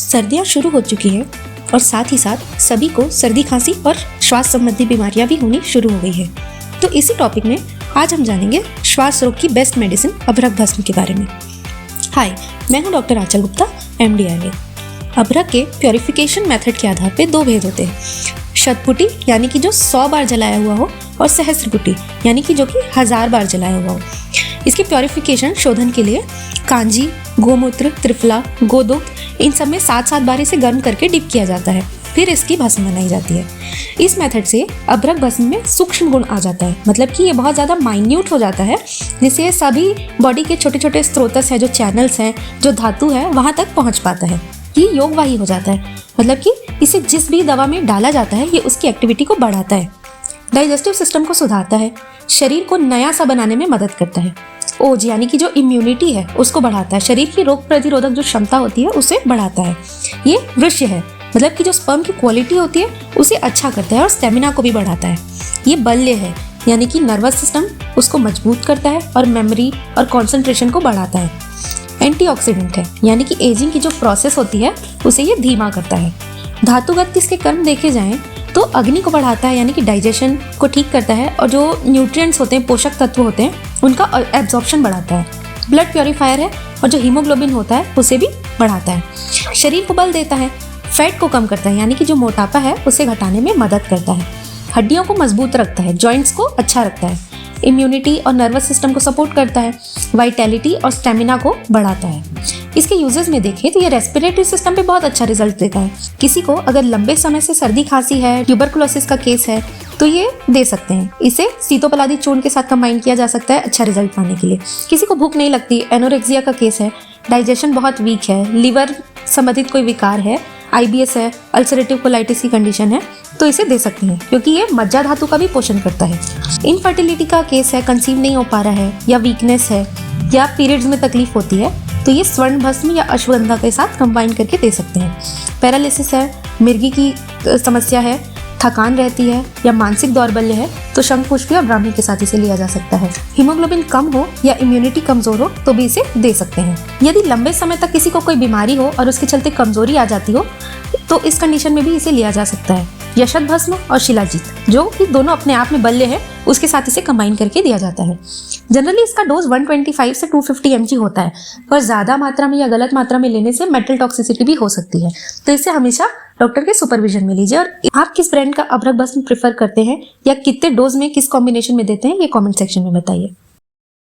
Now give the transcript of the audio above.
सर्दियाँ शुरू हो चुकी हैं और साथ ही साथ सभी को सर्दी खांसी और श्वास संबंधी बीमारियां भी होनी शुरू हो गई है। तो इसी टॉपिक में आज हम जानेंगे श्वास रोग की बेस्ट मेडिसिन अभ्रक भस्म के बारे में। हाय, मैं हूं डॉक्टर आंचल गुप्ता, MD IMA। अभ्रक के प्योरिफिकेशन मेथड के आधार पे दो भेद होते हैं, शतपुटी यानी कि जो 100 बार जलाया हुआ हो और सहस्त्रपुटी यानी कि जो कि 1000 बार जलाया हुआ हो। इसके प्योरिफिकेशन शोधन के लिए कांजी, गोमूत्र, त्रिफला, गोदुग्ध इन सब में 7-7 बार इसे गर्म करके डिप किया जाता है, फिर इसकी भस्म बनाई जाती है। इस मेथड से अभ्रक भस्म में सूक्ष्म गुण आ जाता है, मतलब कि ये बहुत ज़्यादा माइन्यूट हो जाता है, जिससे ये सभी बॉडी के छोटे छोटे स्रोतस हैं, जो चैनल्स हैं, जो धातु है, वहाँ तक पहुँच पाता है। ये योगवाही हो जाता है, मतलब कि इसे जिस भी दवा में डाला जाता है ये उसकी एक्टिविटी को बढ़ाता है, डाइजेस्टिव सिस्टम को सुधारता है, शरीर को नया सा बनाने में मदद करता है, ओज यानी कि जो इम्यूनिटी है उसको बढ़ाता है, शरीर की रोग प्रतिरोधक जो क्षमता होती है उसे बढ़ाता है। ये वृष्य है, मतलब कि जो स्पर्म की क्वालिटी होती है उसे अच्छा करता है और स्टेमिना को भी बढ़ाता है। ये बल्य है, यानी कि नर्वस सिस्टम उसको मजबूत करता है और मेमोरी और कॉन्सेंट्रेशन को बढ़ाता है। एंटीऑक्सीडेंट है, यानी कि एजिंग की जो प्रोसेस होती है उसे ये धीमा करता है। धातुगत इसके कर्म देखे जाएं तो अग्नि को बढ़ाता है, यानी कि डाइजेशन को ठीक करता है और जो न्यूट्रिएंट्स होते हैं, पोषक तत्व होते हैं, उनका एब्जॉर्प्शन बढ़ाता है। ब्लड प्योरीफायर है और जो हीमोग्लोबिन होता है उसे भी बढ़ाता है। शरीर को बल देता है, फैट को कम करता है, यानी कि जो मोटापा है उसे घटाने में मदद करता है। हड्डियों को मजबूत रखता है, जॉइंट्स को अच्छा रखता है, इम्यूनिटी और नर्वस सिस्टम को सपोर्ट करता है, वाइटैलिटी और स्टेमिना को बढ़ाता है। इसके यूजेस में देखें तो ये रेस्पिरेटरी सिस्टम पे बहुत अच्छा रिजल्ट देता है। किसी को अगर लंबे समय से सर्दी खांसी है, ट्यूबरकुलोसिस का केस है, तो ये दे सकते हैं। इसे सीतोपलादी चूर्ण के साथ कंबाइन किया जा सकता है अच्छा रिजल्ट पाने के लिए। किसी को भूख नहीं लगती, एनोरेक्सिया का केस है, डाइजेशन बहुत वीक है, लीवर संबंधित कोई विकार है, IBS है, अल्सरेटिव कोलाइटिस की कंडीशन है, तो इसे दे सकते हैं क्योंकि ये मज्जा धातु का भी पोषण करता है। इनफर्टिलिटी का केस है, कंसीव नहीं हो पा रहा है या वीकनेस है या पीरियड्स में तकलीफ होती है, तो ये स्वर्ण भस्म या अश्वगंधा के साथ कंबाइन करके दे सकते हैं। पैरालिसिस है, मिर्गी की समस्या है, थकान रहती है या मानसिक दौर्बल्य है, तो शंखपुष्पी या ब्राह्मी के साथ इसे लिया जा सकता है। हीमोग्लोबिन कम हो या इम्यूनिटी कमजोर हो तो भी इसे दे सकते हैं। यदि लंबे समय तक किसी को कोई बीमारी हो और उसके चलते कमजोरी आ जाती हो तो इस कंडीशन में भी इसे लिया जा सकता है। यशत भस्म और शिलाजीत, जो कि दोनों अपने आप में बल्य है, उसके साथ इसे कंबाइन करके दिया जाता है। जनरली इसका डोज 125 से 250 mg होता है, पर ज़्यादा मात्रा में या गलत मात्रा में लेने से मेटल टॉक्सिसिटी भी हो सकती है, तो इसे हमेशा डॉक्टर के सुपरविजन में लीजिए। और आप किस ब्रांड का अभ्रक भस्म प्रेफर करते हैं या कितने डोज में किस कॉम्बिनेशन में देते हैं, ये कमेंट सेक्शन में बताइए।